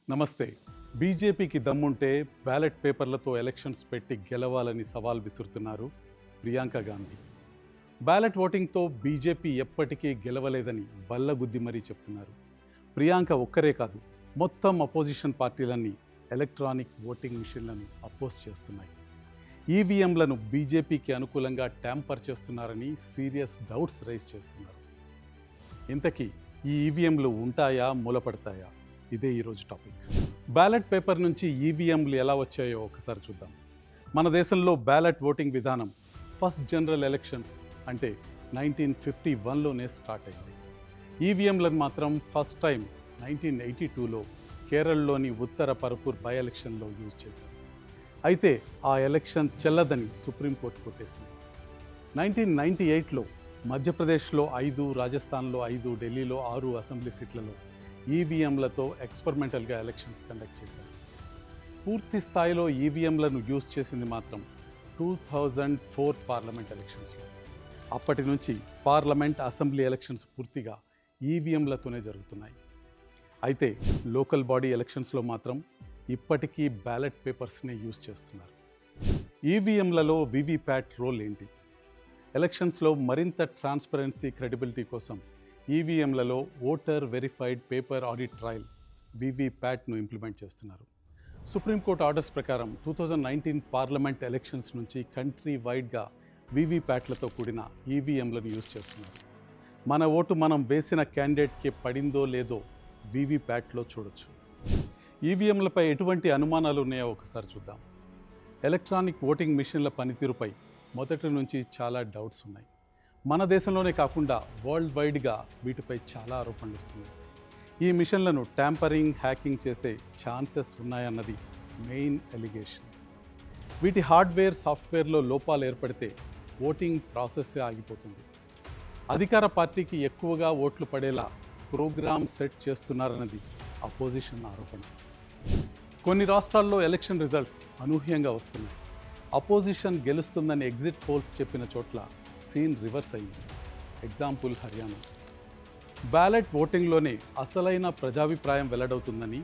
నమస్తే. బీజేపీకి దమ్ముంటే బ్యాలెట్ పేపర్లతో ఎలక్షన్స్ పెట్టి గెలవాలని సవాల్ విసురుతున్నారు ప్రియాంక గాంధీ. బ్యాలెట్ ఓటింగ్తో బీజేపీ ఎప్పటికీ గెలవలేదని బల్లగుద్ది మరీ చెప్తున్నారు. ప్రియాంక ఒక్కరే కాదు, మొత్తం అపోజిషన్ పార్టీలన్నీ ఎలక్ట్రానిక్ ఓటింగ్ మిషన్లను అపోజ్ చేస్తున్నాయి. ఈవీఎంలను బీజేపీకి అనుకూలంగా ట్యాంపర్ చేస్తున్నారని సీరియస్ డౌట్స్ రైజ్ చేస్తున్నారు. ఇంతకీ ఈ ఈవీఎంలు ఉంటాయా, మూలపడతాయా? ఇదే ఈరోజు టాపిక్. బ్యాలెట్ పేపర్ నుంచి ఈవీఎంలు ఎలా వచ్చాయో ఒకసారి చూద్దాం. మన దేశంలో బ్యాలెట్ ఓటింగ్ విధానం ఫస్ట్ జనరల్ ఎలక్షన్స్ అంటే 1951లోనే స్టార్ట్ అయింది. ఈవీఎంలను మాత్రం ఫస్ట్ టైం 1982లో కేరళలోని ఉత్తర పరపూర్ బై ఎలక్షన్లో యూజ్ చేశారు. అయితే ఆ ఎలక్షన్ చెల్లదని సుప్రీంకోర్టు కొట్టేసింది. 1998లో మధ్యప్రదేశ్లో 5, రాజస్థాన్లో 5, ఢిల్లీలో 6 అసెంబ్లీ సీట్లలో ఈవీఎంలతో ఎక్స్పెరిమెంటల్గా ఎలక్షన్స్ కండక్ట్ చేశారు. పూర్తి స్థాయిలో ఈవీఎంలను యూజ్ చేసింది మాత్రం 2004 పార్లమెంట్ ఎలక్షన్స్లో. అప్పటి నుంచి పార్లమెంట్, అసెంబ్లీ ఎలక్షన్స్ పూర్తిగా ఈవీఎంలతోనే జరుగుతున్నాయి. అయితే లోకల్ బాడీ ఎలక్షన్స్లో మాత్రం ఇప్పటికీ బ్యాలెట్ పేపర్స్ని యూజ్ చేస్తున్నారు. ఈవీఎంలలో వీవీప్యాట్ రోల్ ఏంటి? ఎలక్షన్స్లో మరింత ట్రాన్స్పరెన్సీ, క్రెడిబిలిటీ కోసం ఈవీఎంలలో voter verified paper audit trail వీవీప్యాట్ను ఇంప్లిమెంట్ చేస్తున్నారు. సుప్రీంకోర్టు ఆర్డర్స్ ప్రకారం 2019 పార్లమెంట్ ఎలక్షన్స్ నుంచి కంట్రీ వైడ్గా వీవీప్యాట్లతో కూడిన ఈవీఎంలను యూజ్ చేస్తున్నారు. మన ఓటు మనం వేసిన క్యాండిడేట్కి పడిందో లేదో వీవీప్యాట్లో చూడొచ్చు. ఈవీఎంలపై ఎటువంటి అనుమానాలు ఉన్నాయో ఒకసారి చూద్దాం. ఎలక్ట్రానిక్ ఓటింగ్ మిషన్ల పనితీరుపై మొదటి నుంచి చాలా డౌట్స్ ఉన్నాయి. మన దేశంలోనే కాకుండా వరల్డ్ వైడ్గా వీటిపై చాలా ఆరోపణలు వస్తున్నాయి. ఈ మిషన్లను ట్యాంపరింగ్, హ్యాకింగ్ చేసే ఛాన్సెస్ ఉన్నాయన్నది మెయిన్ ఎలిగేషన్. వీటి హార్డ్వేర్, సాఫ్ట్వేర్లో లోపాలు ఏర్పడితే ఓటింగ్ ప్రాసెస్సే ఆగిపోతుంది. అధికార పార్టీకి ఎక్కువగా ఓట్లు పడేలా ప్రోగ్రామ్ సెట్ చేస్తున్నారన్నది అపోజిషన్ ఆరోపణ. కొన్ని రాష్ట్రాల్లో ఎలక్షన్ రిజల్ట్స్ అనూహ్యంగా వస్తున్నాయి. అపోజిషన్ గెలుస్తుందని ఎగ్జిట్ పోల్స్ చెప్పిన చోట్ల సీన్ రివర్స్ అయింది. ఎగ్జాంపుల్ హర్యానా. బ్యాలెట్ ఓటింగ్లోనే అసలైన ప్రజాభిప్రాయం వెల్లడవుతుందని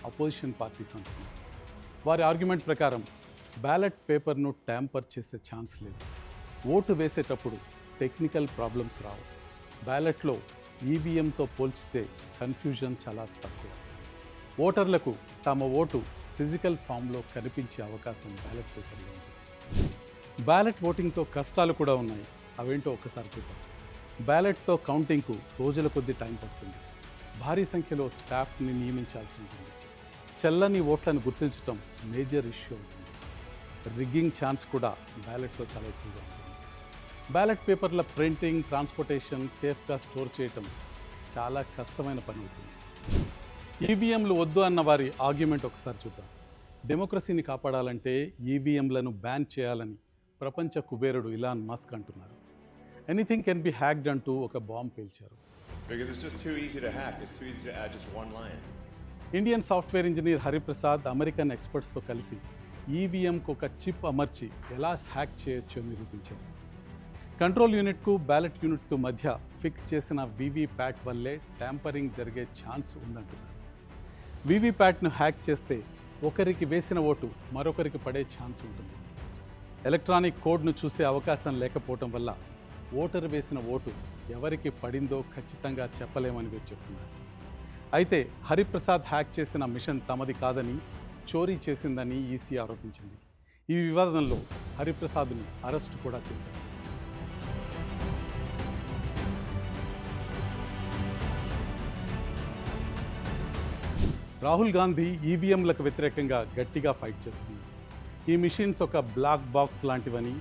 అపోజిషన్ పార్టీస్ అంటున్నారు. వారి ఆర్గ్యుమెంట్ ప్రకారం బ్యాలెట్ పేపర్ను ట్యాంపర్ చేసే ఛాన్స్ లేదు. ఓటు వేసేటప్పుడు టెక్నికల్ ప్రాబ్లమ్స్ రావు. బ్యాలెట్లో ఈవీఎంతో పోల్చితే కన్ఫ్యూజన్ చాలా తక్కువ. ఓటర్లకు తమ ఓటు ఫిజికల్ ఫామ్లో కనిపించే అవకాశం బ్యాలెట్ పేపర్లో ఉంది. బ్యాలెట్ ఓటింగ్తో కష్టాలు కూడా ఉన్నాయి. అవేంటో ఒక్కసారి చూద్దాం. బ్యాలెట్తో కౌంటింగ్కు రోజుల కొద్దీ టైం పడుతుంది. భారీ సంఖ్యలో స్టాఫ్ని నియమించాల్సి ఉంటుంది. చెల్లని ఓట్లను గుర్తించడం మేజర్ ఇష్యూ అవుతుంది. రిగ్గింగ్ ఛాన్స్ కూడా బ్యాలెట్లో చాలా ఎక్కువగా ఉంటుంది. బ్యాలెట్ పేపర్ల ప్రింటింగ్, ట్రాన్స్పోర్టేషన్, సేఫ్గా స్టోర్ చేయటం చాలా కష్టమైన పని అవుతుంది. ఈవీఎంలు వద్దు అన్న వారి ఆర్గ్యుమెంట్ ఒకసారి చూద్దాం. డెమోక్రసీని కాపాడాలంటే ఈవీఎంలను బ్యాన్ చేయాలని ప్రపంచ కుబేరుడు ఇలాన్ మస్క్ అంటున్నారు. ఎనీథింగ్ కెన్ బి హ్యాక్డ్ అంటూ ఒక బాంబ్ పేల్చారు. Indian software engineer Hariprasad American ఎక్స్పర్ట్స్తో కలిసి ఈవీఎంకు ఒక చిప్ అమర్చి ఎలా హ్యాక్ చేయొచ్చో నిరూపించారు. కంట్రోల్ యూనిట్కు, బ్యాలెట్ యూనిట్కు మధ్య ఫిక్స్ చేసిన వీవీప్యాట్ వల్లే ట్యాంపరింగ్ జరిగే ఛాన్స్ ఉందంటున్నారు. వీవీప్యాట్ను హ్యాక్ చేస్తే ఒకరికి వేసిన ఓటు మరొకరికి పడే ఛాన్స్ ఉంటుంది. ఎలక్ట్రానిక్ కోడ్ను చూసే అవకాశం లేకపోవటం వల్ల ఓటరు వేసిన ఓటు ఎవరికి పడిందో ఖచ్చితంగా చెప్పలేమని వీరు చెప్తున్నారు. అయితే హరిప్రసాద్ హ్యాక్ చేసిన మిషన్ తమది కాదని, చోరీ చేసిందని ఈసీ ఆరోపించింది. ఈ వివాదంలో హరిప్రసాద్ను అరెస్టు కూడా చేశారు. రాహుల్ గాంధీ ఈవీఎంలకు వ్యతిరేకంగా గట్టిగా ఫైట్ చేస్తున్నారు. ఈ మిషన్స్ ఒక బ్లాక్ బాక్స్ లాంటివని,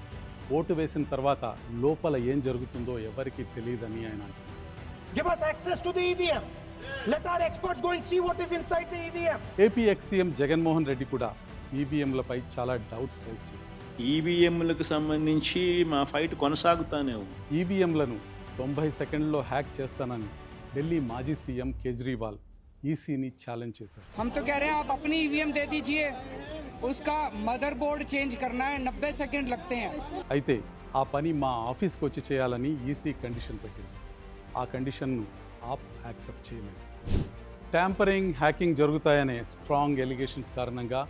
ఓటు వేసిన తర్వాత లోపల ఏం జరుగుతుందో ఎవరికీ తెలియదని ఆయన అంటున్నారు. ఏపీ ఎక్స్-సీఎం జగన్మోహన్ రెడ్డి కూడా ఈవీఎంలపై చాలా డౌట్స్ రైజ్ చేశారు. ఈవీఎంలకు సంబంధించి మా ఫైట్ కొనసాగుతానే ఉంది. ఈవీఎంలను 90 సెకండ్లో హ్యాక్ చేస్తానని ఢిల్లీ మాజీ సీఎం కేజ్రీవాల్ ఈసీని ఛాలెంజ్ చేశారు. हम तो कह रहे हैं आप अपनी ईवीएम दे दीजिए, उसका मदरबोर्ड चेंज करना है, 90 सेकंड लगते हैं. అయితే ఆ పని మా ఆఫీస్కి వచ్చి చేయాలని ఈసీ కండిషన్ పెట్టింది. ఆ కండిషన్ను ఆప్ యాక్సెప్ట్ చేయలేదు. ట్యాంపరింగ్, హ్యాకింగ్ జరుగుతాయనే స్ట్రాంగ్ ఎలిగేషన్స్ కారణంగా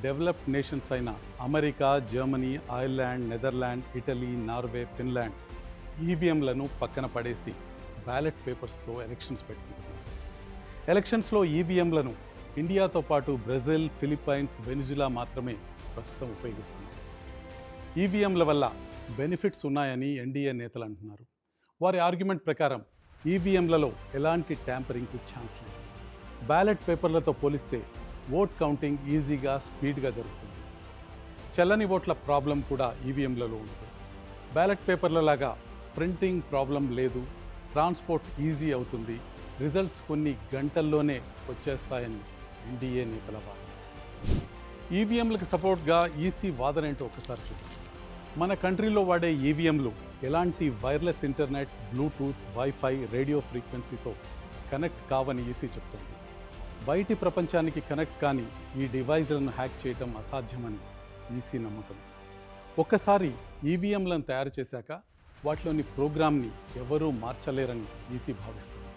డెవలప్డ్ నేషన్స్ అయిన America, Germany, Ireland, Netherland, Italy, Norway, Finland ఈవీఎంలను పక్కన పడేసి బ్యాలెట్ పేపర్స్తో ఎలక్షన్స్ పెట్టుకుంటున్నారు. ఎలక్షన్స్లో ఈవీఎంలను ఇండియాతో పాటు బ్రెజిల్, ఫిలిప్పైన్స్, వెనిజులా మాత్రమే ప్రస్తుతం ఉపయోగిస్తున్నారు. ఈవీఎంల వల్ల బెనిఫిట్స్ ఉన్నాయని ఎన్డీఏ నేతలు అంటున్నారు. వారి ఆర్గ్యుమెంట్ ప్రకారం ఈవీఎంలలో ఎలాంటి ట్యాంపరింగ్కు ఛాన్స్ లేదు. బ్యాలెట్ పేపర్లతో పోలిస్తే ఓట్ కౌంటింగ్ ఈజీగా, స్పీడ్గా జరుగుతుంది. చెల్లని ఓట్ల ప్రాబ్లం కూడా ఈవీఎంలలో ఉంటుంది. బ్యాలెట్ పేపర్లలాగా ప్రింటింగ్ ప్రాబ్లం లేదు. ట్రాన్స్పోర్ట్ ఈజీ అవుతుంది. రిజల్ట్స్ కొన్ని గంటల్లోనే వచ్చేస్తాయని ఎన్డీఏ నేతల వాదన. ఈవీఎంలకు సపోర్ట్గా ఈసీ వాదన ఏంటో ఒకసారి చూద్దాం. మన కంట్రీలో వాడే ఈవీఎంలు ఎలాంటి wireless internet, bluetooth, wifi, radio ఫ్రీక్వెన్సీతో కనెక్ట్ కావని ఈసీ చెప్తోంది. బయటి ప్రపంచానికి కనెక్ట్ కాని ఈ డివైజ్లను హ్యాక్ చేయడం అసాధ్యమని ఈసీ నమ్మకం. ఒక్కసారి ఈవీఎంలను తయారు చేశాక వాటిలోని ప్రోగ్రామ్ని ఎవరూ మార్చలేరని ఈసీ భావిస్తుంది.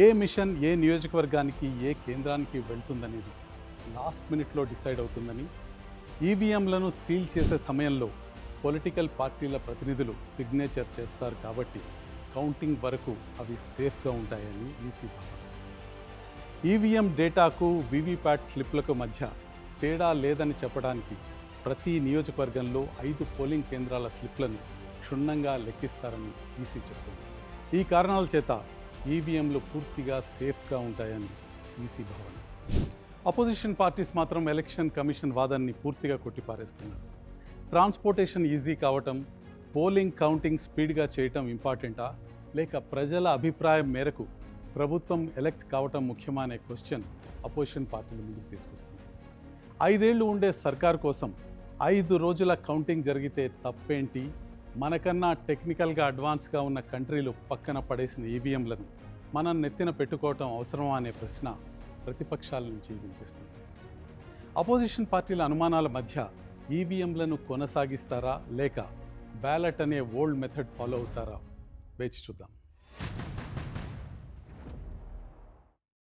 ఏ మిషన్ ఏ నియోజకవర్గానికి, ఏ కేంద్రానికి వెళ్తుందనేది లాస్ట్ మినిట్లో డిసైడ్ అవుతుందని, ఈవీఎంలను సీల్ చేసే సమయంలో పొలిటికల్ పార్టీల ప్రతినిధులు సిగ్నేచర్ చేస్తారు కాబట్టి కౌంటింగ్ వరకు అవి సేఫ్గా ఉంటాయని ఈసీ భావన. ఈవీఎం డేటాకు వీవీప్యాట్ స్లిప్లకు మధ్య తేడా లేదని చెప్పడానికి ప్రతి నియోజకవర్గంలో 5 పోలింగ్ కేంద్రాల స్లిప్లను క్షుణ్ణంగా లెక్కిస్తారని ఈసీ చెబుతుంది. ఈ కారణాల చేత ఈవీఎంలు పూర్తిగా సేఫ్గా ఉంటాయని ఈసీ భావన. అపోజిషన్ పార్టీస్ మాత్రం ఎలక్షన్ కమిషన్ వాదనని పూర్తిగా కొట్టిపారేస్తున్నారు. ట్రాన్స్పోర్టేషన్ ఈజీ కావటం, పోలింగ్ కౌంటింగ్ స్పీడ్గా చేయటం ఇంపార్టెంటా, లేక ప్రజల అభిప్రాయం మేరకు ప్రభుత్వం ఎలక్ట్ కావటం ముఖ్యమా అనే క్వశ్చన్ అపోజిషన్ పార్టీల ముందుకు తీసుకొస్తుంది. 5 ఏళ్లు ఉండే సర్కార్ కోసం 5 రోజుల కౌంటింగ్ జరిగితే తప్పేంటి, మనకన్నా టెక్నికల్గా అడ్వాన్స్గా ఉన్న కంట్రీలు పక్కన పడేసిన ఈవీఎంలను మనం నెత్తిన పెట్టుకోవటం అవసరమా అనే ప్రశ్న ప్రతిపక్షాల నుంచి వినిపిస్తుంది. అపోజిషన్ పార్టీల అనుమానాల మధ్య ఈవీఎంలను కొనసాగిస్తారా లేక బ్యాలెట్ అనే ఓల్డ్ మెథడ్ ఫాలో అవుతారా వేచి చూద్దాం.